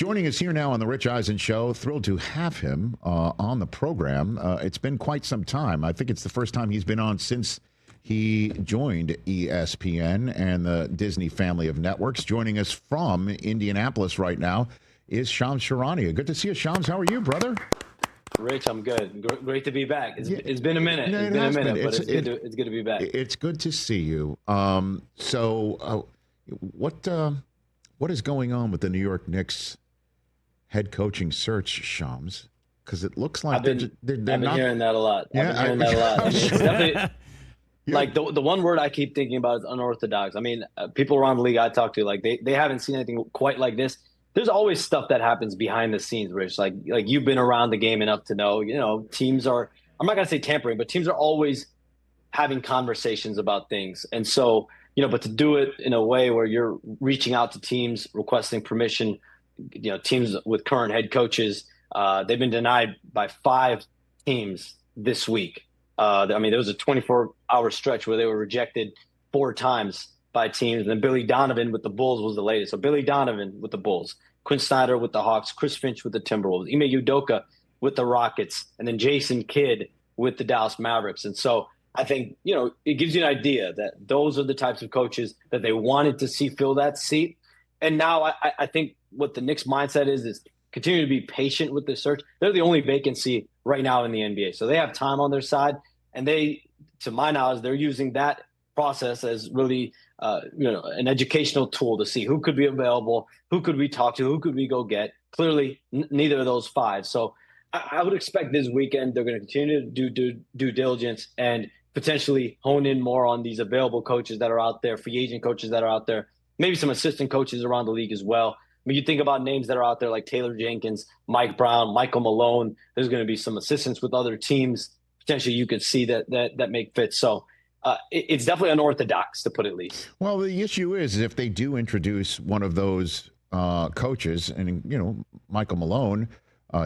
Joining us here now on the Rich Eisen Show. Thrilled to have him on the program. It's been quite some time. I think it's the first time he's been on since he joined ESPN and the Disney family of networks. Joining us from Indianapolis right now is Shams Charania. Good to see you, Shams. How are you, brother? Rich, I'm good. Great to be back. It's been a minute. No, it's been a minute, but it's good to be back. It's good to see you. What is going on with the New York Knicks head coaching search, Shams? Because it looks like I've been hearing that a lot. Yeah, I've been hearing that a lot. I mean, it's definitely like the one word I keep thinking about is unorthodox. I mean, people around the league I talk to, like they haven't seen anything quite like this. There's always stuff that happens behind the scenes, Rich. Like you've been around the game enough to know, teams are, I'm not going to say tampering, but teams are always having conversations about things. And so, but to do it in a way where you're reaching out to teams, requesting permission, teams with current head coaches, they've been denied by 5 teams this week. There was a 24-hour stretch where they were rejected 4 times by teams. And then Billy Donovan with the Bulls was the latest. So Billy Donovan with the Bulls, Quinn Snyder with the Hawks, Chris Finch with the Timberwolves, Ime Udoka with the Rockets, and then Jason Kidd with the Dallas Mavericks. And so I think, it gives you an idea that those are the types of coaches that they wanted to see fill that seat. And now I think what the Knicks mindset is continue to be patient with the search. They're the only vacancy right now in the NBA. So they have time on their side. And they, to my knowledge, they're using that process as really an educational tool to see who could be available, who could we talk to, who could we go get. Clearly, neither of those 5. So I would expect this weekend they're going to continue to do due diligence and potentially hone in more on these available coaches that are out there, free agent coaches that are out there, maybe some assistant coaches around the league as well. I mean, you think about names that are out there like Taylor Jenkins, Mike Brown, Michael Malone. There's going to be some assistants with other teams. Potentially you could see that make fit. So it's definitely unorthodox, to put it least. Well, the issue is if they do introduce one of those coaches, and, Michael Malone,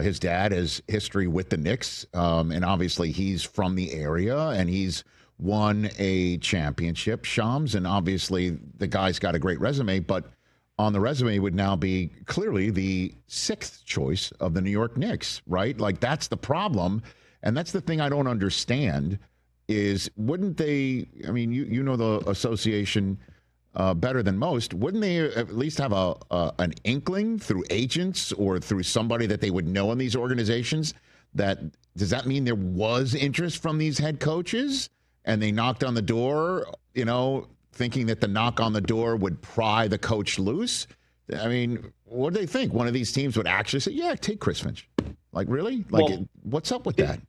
his dad has history with the Knicks, and obviously he's from the area, and he's won a championship, Shams, and obviously the guy's got a great resume, but on the resume would now be clearly the 6th choice of the New York Knicks, right? Like, that's the problem, and that's the thing I don't understand is wouldn't they, I mean, you know the association better than most, wouldn't they at least have an inkling through agents or through somebody that they would know in these organizations does that mean there was interest from these head coaches and they knocked on the door, thinking that the knock on the door would pry the coach loose? I mean, what do they think? One of these teams would actually say, yeah, take Chris Finch. Like, really? Like, what's up with that?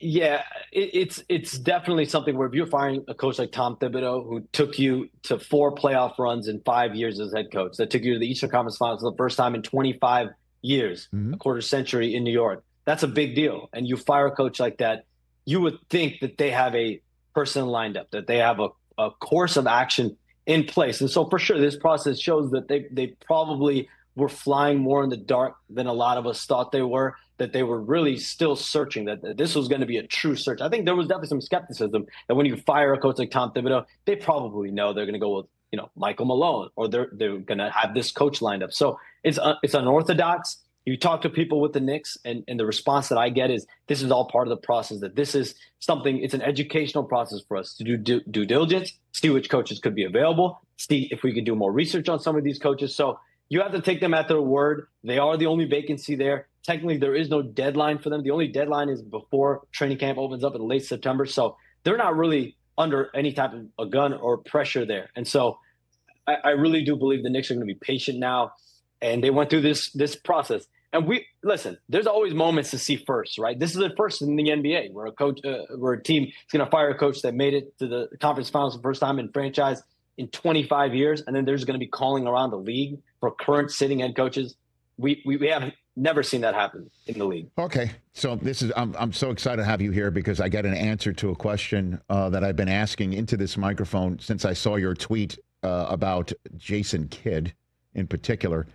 Yeah, it's definitely something where if you're firing a coach like Tom Thibodeau, who took you to 4 playoff runs in 5 years as head coach, that took you to the Eastern Conference Finals for the first time in 25 years, a quarter century in New York, that's a big deal. And you fire a coach like that, you would think that they have a person lined up, that they have a course of action in place. And so for sure, this process shows that they probably were flying more in the dark than a lot of us thought they were, that they were really still searching, that this was going to be a true search. I think there was definitely some skepticism that when you fire a coach like Tom Thibodeau, they probably know they're going to go with, Michael Malone, or they're going to have this coach lined up. So it's unorthodox. You talk to people with the Knicks, and the response that I get is this is all part of the process, that this is something, it's an educational process for us to do due diligence, see which coaches could be available, see if we could do more research on some of these coaches. So you have to take them at their word. They are the only vacancy there. Technically, there is no deadline for them. The only deadline is before training camp opens up in late September. So they're not really under any type of a gun or pressure there. And so I really do believe the Knicks are going to be patient now. And they went through this process. And listen, there's always moments to see first, right? This is the first in the NBA where where a team is going to fire a coach that made it to the conference finals the first time in franchise in 25 years. And then there's going to be calling around the league for current sitting head coaches. We have never seen that happen in the league. Okay, so I'm so excited to have you here because I got an answer to a question that I've been asking into this microphone since I saw your tweet about Jason Kidd in particular,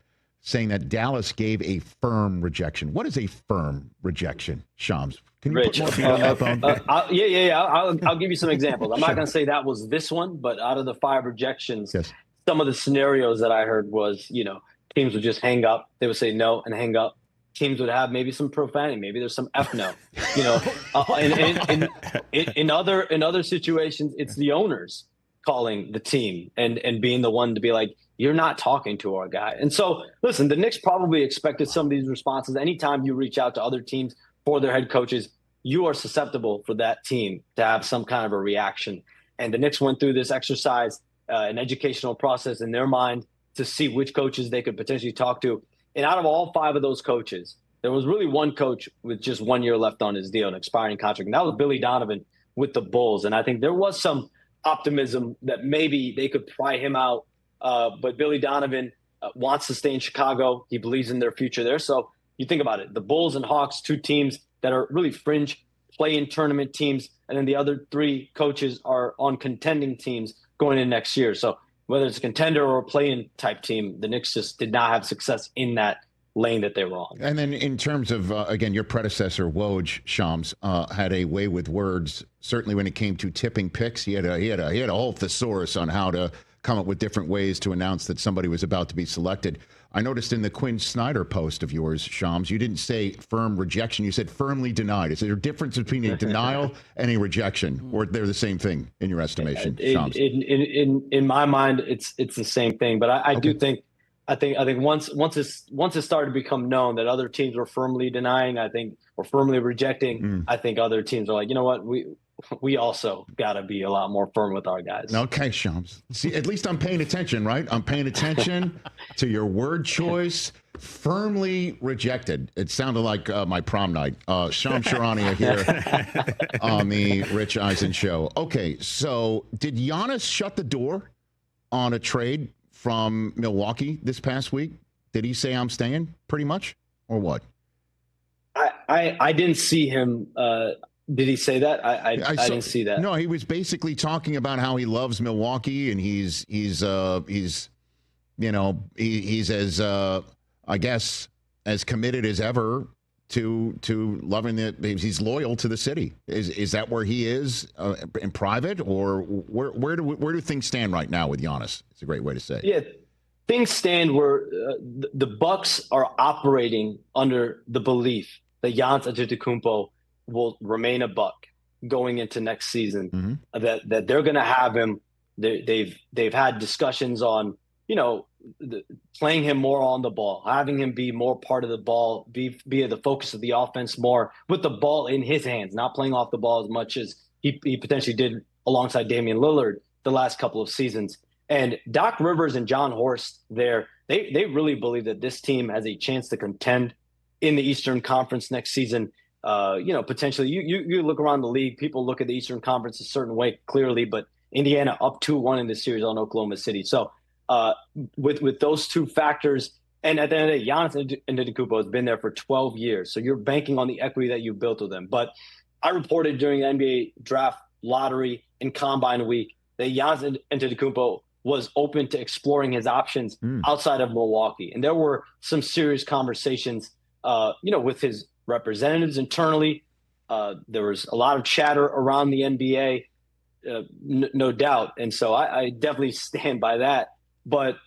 saying that Dallas gave a firm rejection. What is a firm rejection, Shams? Can you Rich, put more feet on that phone? I'll give you some examples. I'm not going to say that was this one, but out of the 5 rejections, yes, some of the scenarios that I heard was, teams would just hang up. They would say no and hang up. Teams would have maybe some profanity. Maybe there's some F no. You know, in other situations, it's the owners calling the team and being the one to be like, you're not talking to our guy. And so, listen, the Knicks probably expected some of these responses. Anytime you reach out to other teams for their head coaches, you are susceptible for that team to have some kind of a reaction. And the Knicks went through this exercise, an educational process in their mind to see which coaches they could potentially talk to. And out of all 5 of those coaches, there was really one coach with just 1 year left on his deal, an expiring contract. And that was Billy Donovan with the Bulls. And I think there was some optimism that maybe they could pry him out. But Billy Donovan wants to stay in Chicago. He believes in their future there. So you think about it, the Bulls and Hawks, 2 teams that are really fringe play-in tournament teams. And then the other 3 coaches are on contending teams going in next year. So whether it's a contender or a play-in type team, the Knicks just did not have success in that lane that they were on. And then in terms of, again, your predecessor, Woj, Shams, had a way with words. Certainly when it came to tipping picks, he had a whole thesaurus on how to come up with different ways to announce that somebody was about to be selected. I noticed in the Quinn Snyder post of yours, Shams, you didn't say firm rejection. You said firmly denied. Is there a difference between a denial and a rejection, or they're the same thing in your estimation, Shams? In my mind, it's the same thing. But I do think once it started to become known that other teams were firmly denying, or firmly rejecting, I think other teams are like, you know what, we also got to be a lot more firm with our guys. Okay, Shams. See, at least I'm paying attention, right? I'm paying attention to your word choice. Firmly rejected. It sounded like my prom night. Shams Charania here on the Rich Eisen Show. Okay, so did Giannis shut the door on a trade from Milwaukee this past week? Did he say I'm staying pretty much, or what? I didn't see him. Did he say that? I didn't see that. No, he was basically talking about how he loves Milwaukee and he's as I guess as committed as ever to loving it. He's loyal to the city. Is that where he is in private, or where do things stand right now with Giannis? It's a great way to say it. Yeah, things stand where the Bucks are operating under the belief that Giannis Antetokounmpo will remain a Buck going into next season. That they're going to have him. They've had discussions on playing him more on the ball, having him be more part of the ball, be the focus of the offense more with the ball in his hands, not playing off the ball as much as he potentially did alongside Damian Lillard the last couple of seasons. And Doc Rivers and John Horst they really believe that this team has a chance to contend in the Eastern Conference next season. Potentially you look around the league, people look at the Eastern Conference a certain way clearly, but Indiana up 2-1 in this series on Oklahoma City. So with those two factors, and at the end of the day, Giannis Antetokounmpo has been there for 12 years. So you're banking on the equity that you built with them. But I reported during the NBA draft lottery and combine week that Giannis Antetokounmpo was open to exploring his options outside of Milwaukee. And there were some serious conversations, with his representatives internally. There was a lot of chatter around the NBA, no doubt. And so I definitely stand by that. But,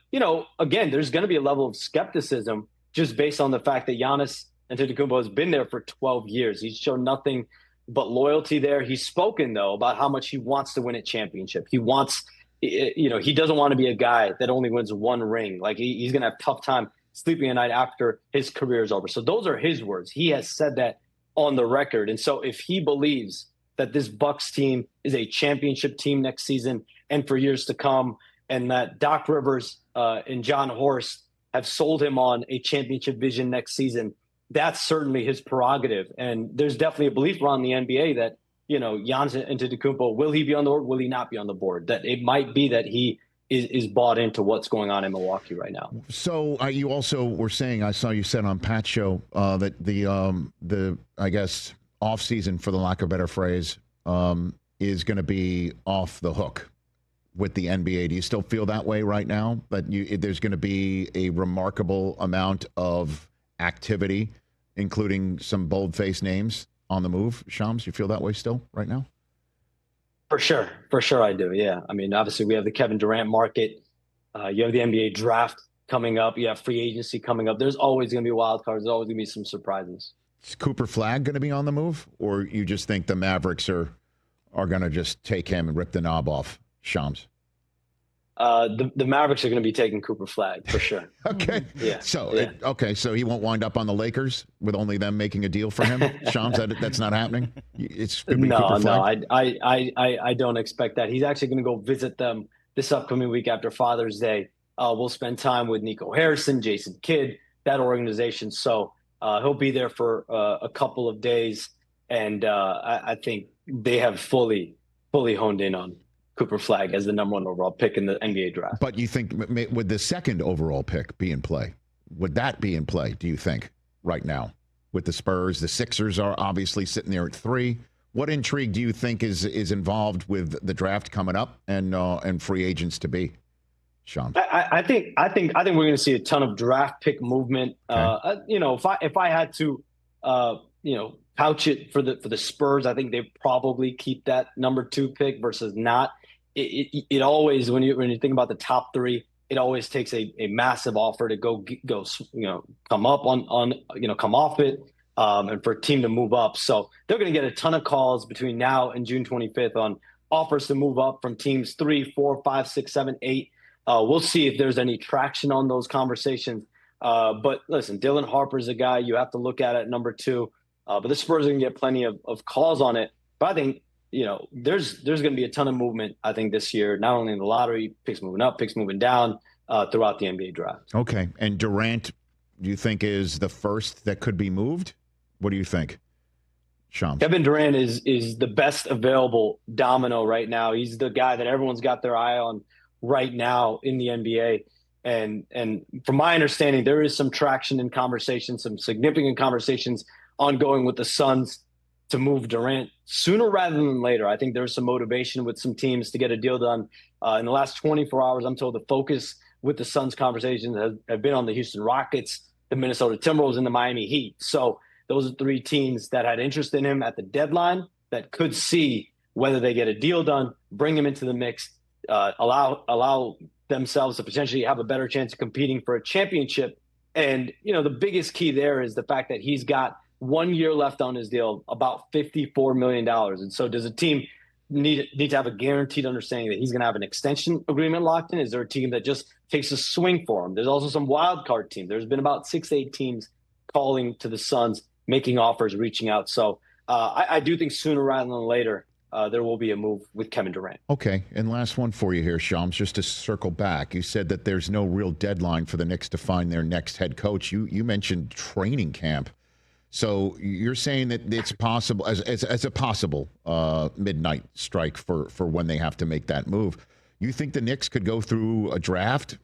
again, there's going to be a level of skepticism just based on the fact that Giannis Antetokounmpo has been there for 12 years. He's shown nothing but loyalty there. He's spoken, though, about how much he wants to win a championship. He wants, he doesn't want to be a guy that only wins one ring. Like he's going to have a tough time sleeping at night after his career is over. So those are his words. He has said that on the record. And so if he believes that this Bucks team is a championship team next season and for years to come, and that Doc Rivers and John Horst have sold him on a championship vision next season, that's certainly his prerogative. And there's definitely a belief around the NBA that, Giannis Antetokounmpo, will he be on the board? Will he not be on the board? That it might be that he is bought into what's going on in Milwaukee right now. So you also were saying, I saw you said on Pat's show that the I guess offseason, for the lack of a better phrase, is going to be off the hook with the NBA. Do you still feel that way right now? That there's going to be a remarkable amount of activity, including some bold-faced names on the move? Shams, you feel that way still right now? For sure I do. Yeah. I mean, obviously we have the Kevin Durant market. You have the NBA draft coming up. You have free agency coming up. There's always going to be wild cards. There's always going to be some surprises. Is Cooper Flagg going to be on the move, or you just think the Mavericks are going to just take him and rip the knob off, Shams? The Mavericks are going to be taking Cooper Flagg for sure. Okay. Yeah. So so he won't wind up on the Lakers with only them making a deal for him. Shams, that's not happening. It's gonna be Cooper Flagg? I don't expect that. He's actually going to go visit them this upcoming week after Father's Day. We'll spend time with Nico Harrison, Jason Kidd, that organization. So he'll be there for a couple of days, and I think they have fully honed in on Cooper Flagg as the number 1 overall pick in the NBA draft. But you think would the second overall pick be in play? Would that be in play, do you think, right now? With the Spurs, the Sixers are obviously sitting there at 3. What intrigue do you think is involved with the draft coming up and free agents to be? Sean, I think we're going to see a ton of draft pick movement. Okay. If I had to, pouch it for the Spurs, I think they probably keep that number 2 pick versus not. It always, when you think about the top 3, it always takes a massive offer to go come up come off it, and for a team to move up. So they're going to get a ton of calls between now and June 25th on offers to move up from teams 3, 4, 5, 6, 7, 8. We'll see if there's any traction on those conversations. But listen, Dylan Harper's a guy you have to look at number 2. But the Spurs are going to get plenty of calls on it. But I think, there's going to be a ton of movement, I think, this year, not only in the lottery, picks moving up, picks moving down, throughout the NBA draft. Okay. And Durant, do you think is the first that could be moved? What do you think, Shams? Kevin Durant is the best available domino right now. He's the guy that everyone's got their eye on right now in the NBA. And from my understanding, there is some traction in conversations, some significant conversations ongoing with the Suns to move Durant sooner rather than later. I think there's some motivation with some teams to get a deal done. In the last 24 hours, I'm told the focus with the Suns conversations have been on the Houston Rockets, the Minnesota Timberwolves, and the Miami Heat. So those are 3 teams that had interest in him at the deadline that could see whether they get a deal done, bring him into the mix, allow themselves to potentially have a better chance of competing for a championship. And, the biggest key there is the fact that he's got 1 year left on his deal, about $54 million. And so does a team need to have a guaranteed understanding that he's going to have an extension agreement locked in? Is there a team that just takes a swing for him? There's also some wild card teams. There's been about 6, 8 teams calling to the Suns, making offers, reaching out. So I do think sooner rather than later, there will be a move with Kevin Durant. Okay. And last one for you here, Shams, just to circle back. You said that there's no real deadline for the Knicks to find their next head coach. You mentioned training camp. So you're saying that it's possible as a possible midnight strike for when they have to make that move. You think the Knicks could go through a draft,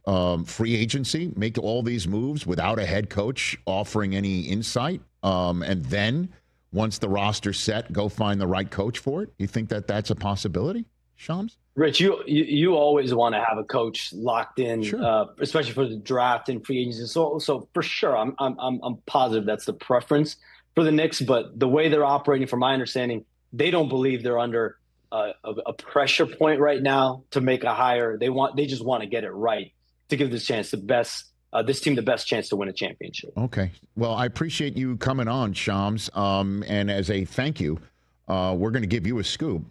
free agency, make all these moves without a head coach offering any insight, and then once the roster's set, go find the right coach for it? You think that that's a possibility, Shams? Rich, you always want to have a coach locked in, sure. Especially for the draft and free agency. So for sure, I'm positive that's the preference for the Knicks. But the way they're operating, from my understanding, they don't believe they're under a pressure point right now to make a hire. They just want to get it right to give this team the best chance to win a championship. Okay. Well, I appreciate you coming on, Shams. And as a thank you, we're going to give you a scoop.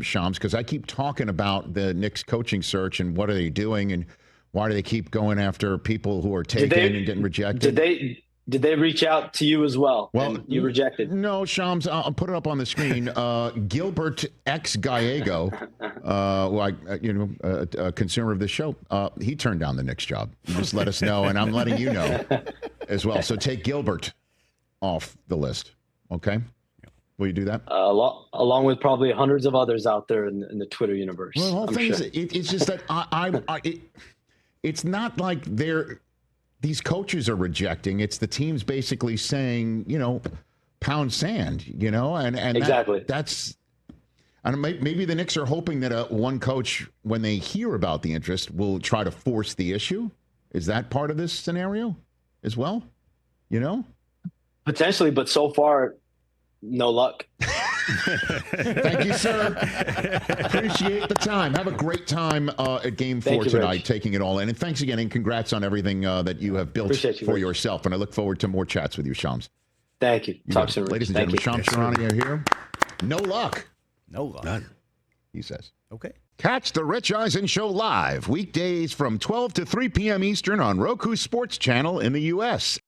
Shams, because I keep talking about the Knicks coaching search and what are they doing and why do they keep going after people who are taken and getting rejected? Did they reach out to you as well? Well, you rejected. No, Shams, I'll put it up on the screen. Gilbert X Gallego, a consumer of this show, he turned down the Knicks job. You just let us know, and I'm letting you know as well. So take Gilbert off the list, okay? Will you do that? Along with probably hundreds of others out there in the Twitter universe. Well, the whole thing is, it's just that it's not like these coaches are rejecting. It's the teams basically saying, pound sand, and exactly. I don't know, maybe the Knicks are hoping that one coach, when they hear about the interest, will try to force the issue. Is that part of this scenario as well? Potentially, but so far, no luck. Thank you, sir. Appreciate the time. Have a great time at Game 4 tonight, Rich. taking it all in. And thanks again, and congrats on everything that you have built for yourself. And I look forward to more chats with you, Shams. Thank you. Talk soon, Rich. Ladies and gentlemen, Shams Charania here. No luck. No luck. None, he says. Okay. Catch the Rich Eisen Show live weekdays from 12 to 3 p.m. Eastern on Roku Sports Channel in the U.S.